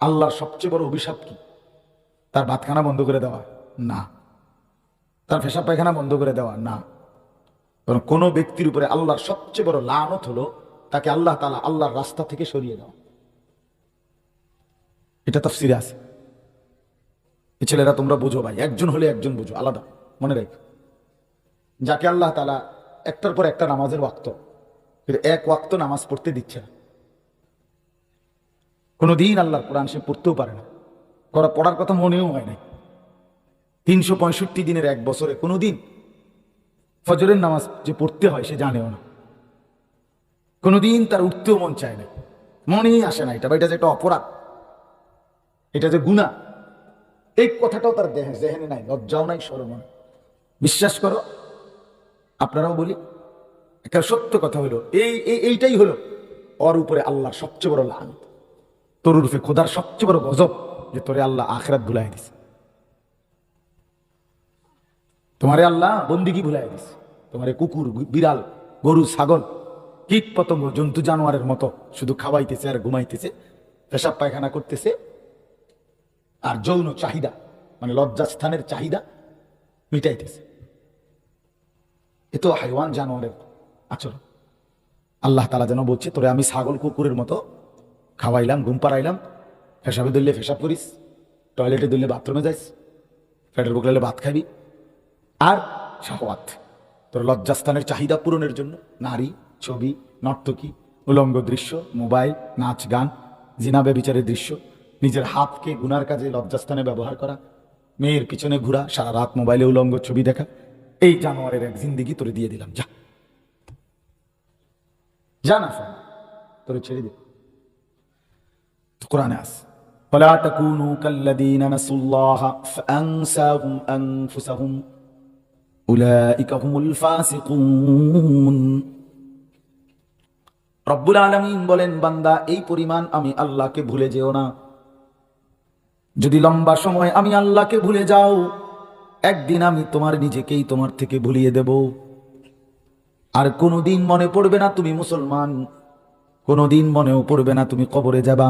আল্লাহর সবচেয়ে বড় অভিশাপ কি? তার ভাতখানা বন্ধ করে দেওয়া? না। তার পেশাব পায়খানা বন্ধ করে দেওয়া? না। কারণ কোনো ব্যক্তির উপরে আল্লাহর সবচেয়ে বড় লানত হলো তাকে আল্লাহ তাআলা আল্লাহর রাস্তা থেকে সরিয়ে দেওয়া। এটা তাফসীরে আছে। এই ছেলেরা তোমরা বুঝো ভাই, একজন হলে একজন বুঝো, আলাদা মনে রাখ। যাকে আল্লাহ তাআলা একটার পর একটা নামাজের ওয়াক্ত, এক ওয়াক্ত নামাজ পড়তে দিচ্ছে না, কোনোদিন আল্লাহর কোরআন সে পড়তেও পারে না, পড়ার কথা মনেও হয় নাই। 365 দিনের এক বছরে কোনোদিন ফজরের নামাজ যে পড়তে হয় সে জানেও না, কোনোদিন তার উঠতেও মন চায় না, মনেই আসে না এটা বা এটা যে একটা অপরাধ, এটা যে গুনাহ, এই কথাটাও তার জেহেনে নাই, লজ্জাও নাই, শরমও নাই। বিশ্বাস করো, আপনারাও বলি, একটা সত্য কথা হলো এইটাই হলো ওর উপরে আল্লাহর সবচেয়ে বড় লানত, তোর রূপে খোদার সবচেয়ে বড় গজব যে তোরে আল্লাহ আখিরাত ভুলাই দিছে, তোমারে আল্লাহ বন্দিগি ভুলাই দিছে, তোমারে কুকুর বিড়াল গরু ছাগল কীট পতঙ্গ জন্তু জানোয়ারের মতো শুধু খাওয়াইতেছে আর ঘুমাইতেছে, পেশাব পায়খানা করতেছে, আর যৌন চাহিদা মানে লজ্জাস্থানের চাহিদা মিটাইতেছে। এ তো হাইওয়ান জানোয়ারের আচরণ। আল্লাহ তাআলা যেন বলছে তোরে আমি ছাগল কুকুরের মতো খাওয়াইলাম, ঘুম পাড়াইলাম, পেশাবে ধরলে পেশাব করিস, টয়লেটে ধরলে বাথরুমে যাইস, পেটের বুকলে ভাত খাবি, আর শাহওয়াত তোর লজ্জাস্থানের চাহিদা পূরণের জন্য নারী, ছবি, নর্তকী, উলঙ্গ দৃশ্য, মোবাইল, নাচ গান, জিনা ব্যভিচারের দৃশ্য, নিজের হাতকে গুনার কাজে লজ্জাস্থানে ব্যবহার করা, মেয়ের পিছনে ঘোরা, সারা রাত মোবাইলে উলঙ্গ ছবি দেখা, এই জানোয়ারের এক জিন্দিগি তোরে দিয়ে দিলাম, যা যা না শোন, তোরে ছেড়ে দে। কোরআনে আছে ولا تكونوا كالذين نسوا الله فأنساهم أنفسهم أولئك هم الفاسقون। রব্বুল আলামিন বলেন, বান্দা এই পরিমাণ আমি আল্লাহকে ভুলে যেও না। যদি লম্বা সময় আমি আল্লাহকে ভুলে যাও, একদিন আমি তোমার নিজেকেই তোমার থেকে ভুলিয়ে দেব। আর কোনোদিন মনে পড়বে না তুমি মুসলমান, কোনোদিন মনেও পড়বে না তুমি কবরে যাবা,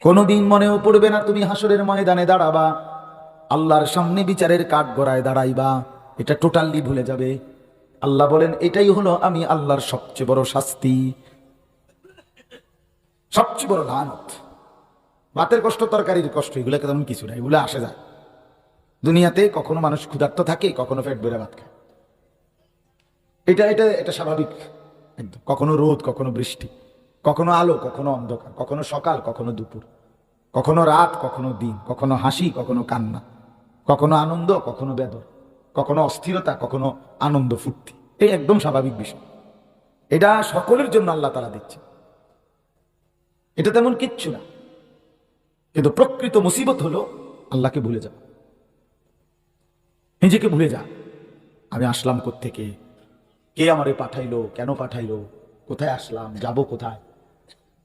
কোনোদিন মনেও পড়বে না তুমি হাসরের ময়দানে দাঁড়াবা, আল্লাহর সামনে বিচারের কাঠগড়ায় দাঁড়াইবা, এটা টোটালি ভুলে যাবে। আল্লাহ বলেন এটাই হলো আমি আল্লাহর সবচেয়ে বড় শাস্তি, সবচেয়ে বড় লানত। ভাতের কষ্ট, তরকারির কষ্ট, এগুলো তেমন কিছু না, এগুলো আসে যায়। দুনিয়াতে কখনো মানুষ ক্ষুধার্ত থাকে, কখনো পেট ভরে ভাত খায়, এটা এটা এটা স্বাভাবিক একদম। কখনো রোদ, কখনো বৃষ্টি, কখনো আলো, কখনো অন্ধকার, কখনো সকাল, কখনো দুপুর, কখনো রাত, কখনো দিন, কখনো হাসি, কখনো কান্না, কখনো আনন্দ, কখনো বেদনা, কখনো অস্থিরতা, কখনো আনন্দ ফুর্তি, এই একদম স্বাভাবিক বিষয়। এটা সকলের জন্য আল্লাহ তাআলা দিচ্ছে, এটা তেমন কিচ্ছু না। কিন্তু প্রকৃত মুসিবত হলো আল্লাহকে ভুলে যাওয়া, নিজেকে ভুলে যা। আমি আসলাম কোত্থেকে, কে আমারে পাঠাইলো, কেন পাঠাইলো, কোথায় আসলাম, যাব কোথায়,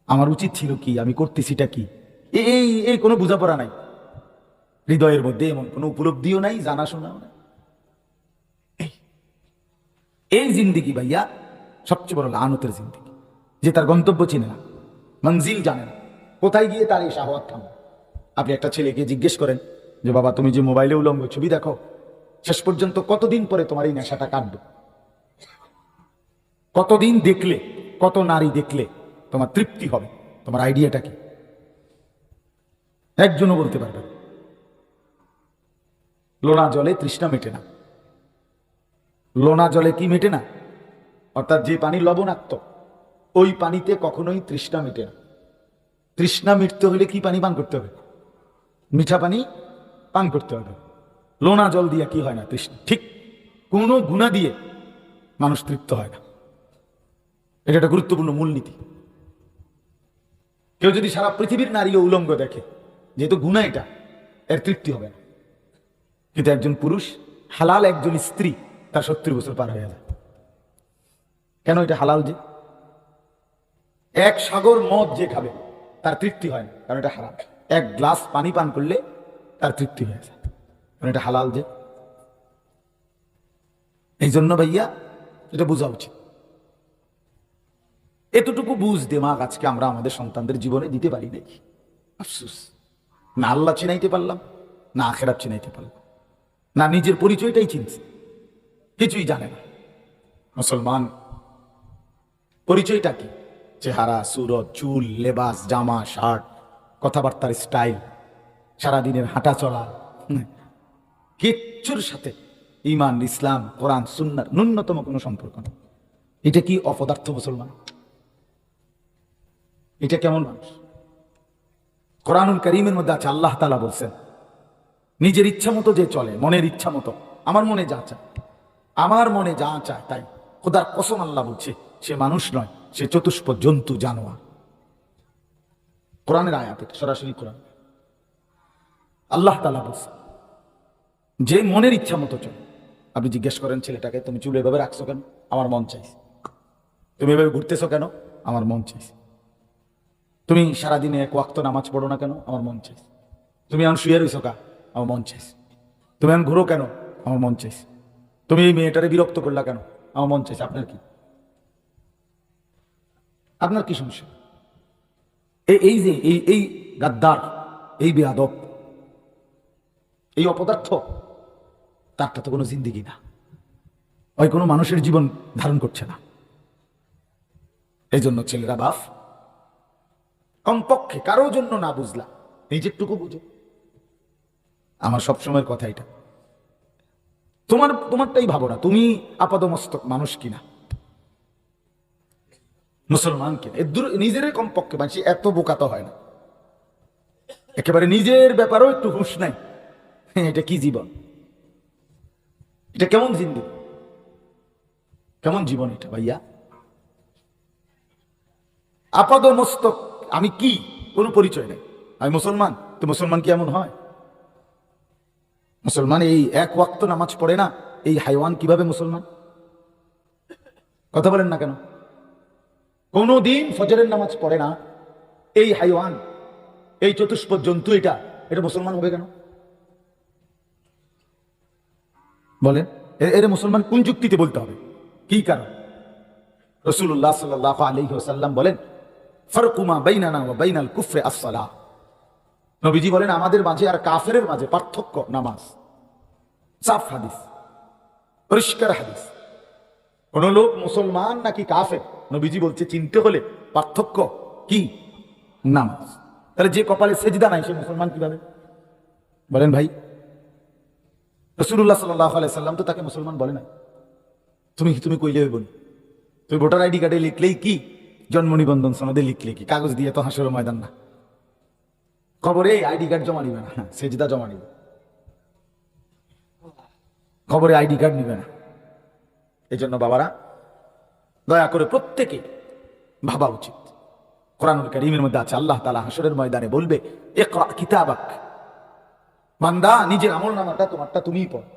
আমার উচিত ছিল কি, আমি করতেছিটা কি, এই এই কোনো বোঝাপড়া নাই হৃদয়ের মধ্যে, এমন কোনো উপলব্ধিও নাই, জানাশোনাও নাই। এই জিন্দিগি ভাইয়া সবচেয়ে বড় লানতের জিন্দিগি, যে তার গন্তব্য চিনে না, মঞ্জিল জানে না, কোথায় গিয়ে তার এই শাহওয়াত থামবে। আপনি একটা ছেলেকে জিজ্ঞেস করেন যে বাবা তুমি যে মোবাইলে উলঙ্গ ছবি দেখো, শেষ পর্যন্ত কতদিন পরে তোমার এই নেশাটা কাটবে, কতদিন দেখলে, কত নারী দেখলে তোমার তৃপ্তি হবে, তোমার আইডিয়াটা কি? একজনও বলতে পারবে না। লোনা জলে তৃষ্ণা মেটে না, লোনা জলে কি মেটে না, অর্থাৎ যে পানি লবণাক্ত ওই পানিতে কখনোই তৃষ্ণা মেটে না। তৃষ্ণা মিটতে হলে কি পানি পান করতে হবে? মিঠা পানি পান করতে হবে। লোনা জল দিয়ে কি হয় না তৃষ্ণা, ঠিক কোনো গুণা দিয়ে মানুষ তৃপ্ত হয় না। এটা একটা গুরুত্বপূর্ণ মূলনীতি। কেউ যদি সারা পৃথিবীর নারী ও উলঙ্গ দেখে, যেহেতু গুণা এটা, এর তৃপ্তি হবে না। কিন্তু একজন পুরুষ, হালাল একজন স্ত্রী, তার 70 বছর পার হয়ে যায়। কেন? এটা হালাল। যে এক সাগর মদ যে খাবে তার তৃপ্তি হয় না, কারণ এটা হালাল। এক গ্লাস পানি পান করলে তার তৃপ্তি হয়ে যায়, কারণ এটা হালাল। যে এই জন্য ভাইয়া এটা বোঝা উচিত। এতটুকু বুঝ দেমাগ আজকে আমরা আমাদের সন্তানদের জীবনে দিতে পারি নাকি? আফসোস, না আল্লাহ চিনাইতে পারলাম, না আখেরাত চিনাইতে পারলাম, না নিজের পরিচয়টাই চিনছে, কিছুই জানে না। মুসলমান পরিচয়টা কি? চেহারা, সুরত, চুল, লেবাস, জামা, শার্ট, কথাবার্তার স্টাইল, সারাদিনের হাঁটা চলা, কিচ্ছুর সাথে ইমান, ইসলাম, কোরআন, সুন্নার ন্যূনতম কোনো সম্পর্ক নেই। এটা কি অপদার্থ মুসলমান? এটা কেমন মানুষ? কোরআনুল কারীমের মধ্যে আছে, আল্লাহ তাআলা বলছেন, নিজের ইচ্ছা মতো যে চলে, মনের ইচ্ছা মতো, আমার মনে যা চায়, আমার মনে যা চায় তাই, খোদার কসম আল্লাহ বলছে সে মানুষ নয়, সে চতুষ্প জন্তু, জানোয়ার। কোরআনের আয়াত, সরাসরি কোরআন। আল্লাহ তাআলা বলছেন যে মনের ইচ্ছা মতো চলে। আপনি জিজ্ঞেস করেন ছেলেটাকে, তুমি চুল এভাবে রাখছো কেন? আমার মন চাইছে। তুমি এভাবে ঘুরতেছো কেন? আমার মন চাইছে। তুমি সারাদিনে এক ওয়াক্ত নামাজ পড়ো না কেন? আমার মন চাইছে। তুমি এখন শুয়ে রইছো কা? আমার মন চাইছে। তুমি এখন ঘুরো কেন? আমার মন চাইছে। তুমি এই মেয়েটারে বিরক্ত করলা কেন? আমার মন চাইছে। আপনার কি? আপনার কি সমস্যা? এই যে এই গাদ্দার, এই বেয়াদব, এই অপদার্থ, তারটা তো কোনো জিন্দেগি না, ওই কোনো মানুষের জীবন ধারণ করছে না। এই জন্য ছেলেরা বাপ, কমপক্ষে কারো জন্য না বুঝলা, নিজেরটুকু বুঝো। আমার সবসময়ের কথা এটা, তোমারটাই ভাবো না, তুমি আপাদমস্তক মানুষ কিনা, মুসলমান কিনা, নিজের কমপক্ষে মানুষ এত বোকা তো হয় না। একেবারে নিজের ব্যাপারেও একটু হুঁশ নাই। এটা কি জীবন? এটা কেমন জিন্দেগি, কেমন জীবন এটা ভাইয়া? আপাদমস্তক আমি কি, কোনো পরিচয় নেই, আমি মুসলমান। তো মুসলমান কি এমন হয়? মুসলমান এই এক ওয়াক্ত নামাজ পড়ে না, এই হাইওয়ান কিভাবে মুসলমান? কথা বলেন না কেন? কোনদিন ফজরের নামাজ পড়ে না এই হাইওয়ান, এই চতুষ্প জন্তু, এটা মুসলমান হবে কেন? বলেন, এর মুসলমান কোন যুক্তিতে বলতে হবে? কি কারণ? রাসূলুল্লাহ সাল্লাল্লাহু আলাইহি ওয়াসাল্লাম বলেন, ফারকুমা বাইনানা ওয়া বাইনাল কুফরি আস-সালাহ। নবীজি বলেন, আমাদের মাঝে আর কাফেরের মাঝে পার্থক্য নামাজ। সাফ হাদিস, পরিষ্কার হাদিস। কোন লোক মুসলমান নাকি কাফের, নবীজি বলছে চিনতে হলে পার্থক্য কি? নামাজ। তাহলে যে কপালে সেজদা নাই সে মুসলমান কিভাবে? বলেন ভাই। রাসূলুল্লাহ সাল্লাল্লাহু আলাইহি সাল্লাম তো তাকে মুসলমান বলে না। তুমি কইলে হইব না। তুমি ভোটার আইডি কার্ডে লিখলেই কি, জন্ম নিবন্ধন সনদে লিখলে কি, কাগজ দিয়ে তো হাসরের ময়দান না। খবরে আইডি কার্ড জমা নিবে না, সেজদা জমা নিবে। খবরে আইডি কার্ড নিবে না। এই জন্য বাবারা, দয়া করে প্রত্যেকে ভাবা উচিত। কোরআনুল কারীমের মধ্যে আছে, আল্লাহ তাআলা হাসরের ময়দানে বলবে, ইকরা কিতাবাক, বান্দা নিজের আমলনামাটা তোমারটা তুমিই পড়ো,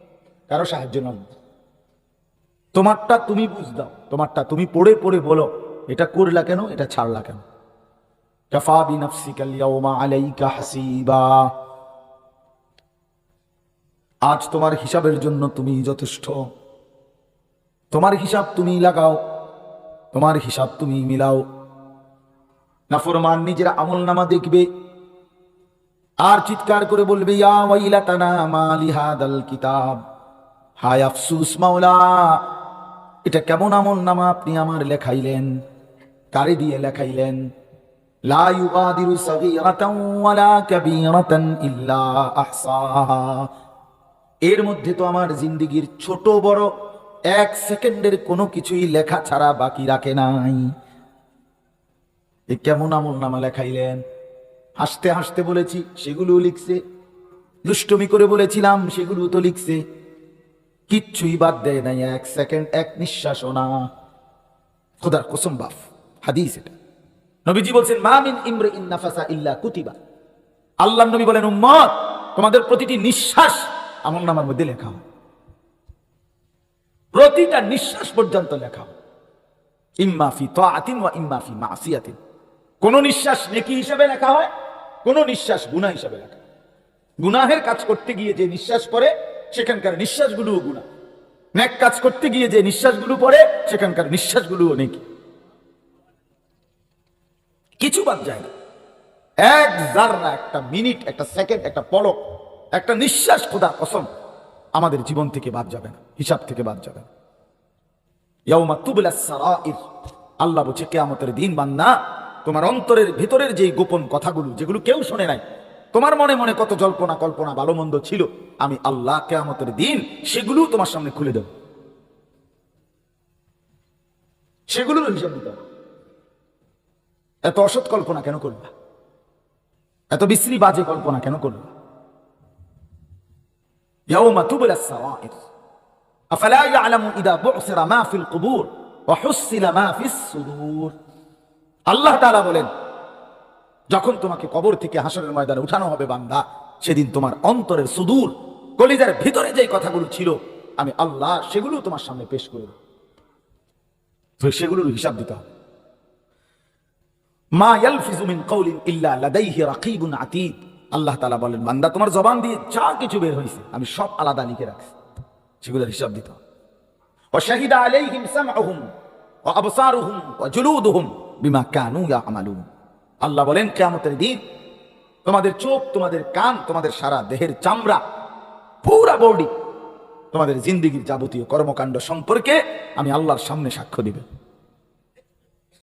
কারো সাহায্য নাও। তোমারটা তুমি বুঝ দাও, তোমারটা তুমি পড়ে পড়ে বলো এটা করলা কেন, এটা ছাড়লা কেন। কাফা বিনাফসিকাল ইয়াউমা আলাইকা হাসিবা। আজ তোমার হিসাবের জন্য তুমি যথেষ্ট। তোমার হিসাব তুমি লাগাও, তোমার হিসাব তুমি মিলাও। নাফরমান নিজের আমলনামা দেখবে আর চিৎকার করে বলবে, ইয়া ওয়াইলাতানা মা লিহাদাল কিতাব, হায় আফসুস মাওলা, এটা কেমন আমলনামা আপনি আমার লেখাইলেন, কারে দিয়ে লেখাইলেন। লা ইউগাদিরু সাগীরাতান ওয়ালা কাবীরাতান ইল্লা আহসাহা। এর মধ্যে তো আমার জিন্দেগির ছোট বড় এক সেকেন্ডের কোনো কিছুই লেখা ছাড়া বাকি রাখে নাই। এ কেমন আমলনামা লেখাইলেন? হাসতে হাসতে বলেছি, সেগুলো লিখছে। দুষ্টমি করে বলেছিলাম, সেগুলো তো লিখছে। কিচ্ছুই বাদ দেয় নাই, এক সেকেন্ড, এক নিঃশ্বাসও না। খোদার কসম বাফ, হাদিস এটা। নবীজি বলছেন, মা মিন ইমরিইন নাফাসা ইল্লা কুতিবা। আল্লাহর নবী বলেন, উম্মত, তোমাদের প্রতিটি নিঃশ্বাস আমলনামার মধ্যে লেখা হয়। প্রতিটা নিঃশ্বাস পর্যন্ত লেখা হয়। ইম্মা ফি তাআতিন ওয়া ইম্মা ফি মাসিয়াতিন। কোন নিঃশ্বাস নেকি হিসেবে লেখা হয়, কোন নিঃশ্বাস গুনাহ হিসেবে লেখা হয়। গুনাহের কাজ করতে গিয়ে যে নিঃশ্বাস পড়ে সেখানকার নিঃশ্বাসগুলোও গুনাহ। নেক কাজ করতে গিয়ে যে নিঃশ্বাসগুলো পড়ে সেখানকার নিঃশ্বাসগুলোও নেকি। কিছু বাদ যায় না। এক জাররা, একটা মিনিট, একটা সেকেন্ড, একটা পলক, একটা নিঃশ্বাস, খোদার কসম আমাদের জীবন থেকে বাদ যাবে না, হিসাব থেকে বাদ যাবে না। ইয়াউমা তুবলাস সারাইর, আল্লাহ বলছে কিয়ামতের দিন বান্দা তোমার অন্তরের ভিতরের যে গোপন কথাগুলো, যেগুলো কেউ শুনে নাই, তোমার মনে মনে কত জল্পনা কল্পনা ভালো মন্দ ছিল, আমি আল্লাহ কিয়ামতের দিন সেগুলো তোমার সামনে খুলে দেব, সেগুলোর হিসাব দিতে হবে। এত অসৎ কল্পনা কেন করবা? এত বিশ্রী বাজে কল্পনা কেন করবা? ইয়াউমা তুবলাস সারাইর আফালা ইয়ালামু ইদা বু'সিরা মা ফিল কুবুর ওয়া হুসিলা মা ফিস সুদূর। আল্লাহ তাআলা বলেন, যখন তোমাকে কবর থেকে হাসরের ময়দানে উঠানো হবে বান্দা, সেদিন তোমার অন্তরের সুদূর, কলিজার ভিতরে যে কথাগুলো ছিল, আমি আল্লাহ সেগুলো তোমার সামনে পেশ করে দেব। তো সেগুলোর হিসাব দিতে হবে। মা ইয়ালফিজু মিন কাউলিন ইল্লা লাদাইহি রাকিবুন আতীদ। আল্লাহ তাআলা বলেন, বান্দা তোমার জবান দিয়ে যা কিছু বের হয়েছে আমি সব আলাদা লিখে রাখছি, সেগুলোর হিসাব দিতে হবে। ওয়া শাহিদা আলাইহিম সামউহুম ওয়া আবসারুহুম ওয়া জুলুদুহুম বিমা কানু ইয়ামালুন। আল্লাহ বলেন, কিয়ামতের দিন তোমাদের চোখ, তোমাদের কান, তোমাদের সারা দেহের চামড়া, পুরা বডি, তোমাদের জিন্দেগীর যাবতীয় কর্মকাণ্ড সম্পর্কে আমি আল্লাহর সামনে সাক্ষ্য দিবে।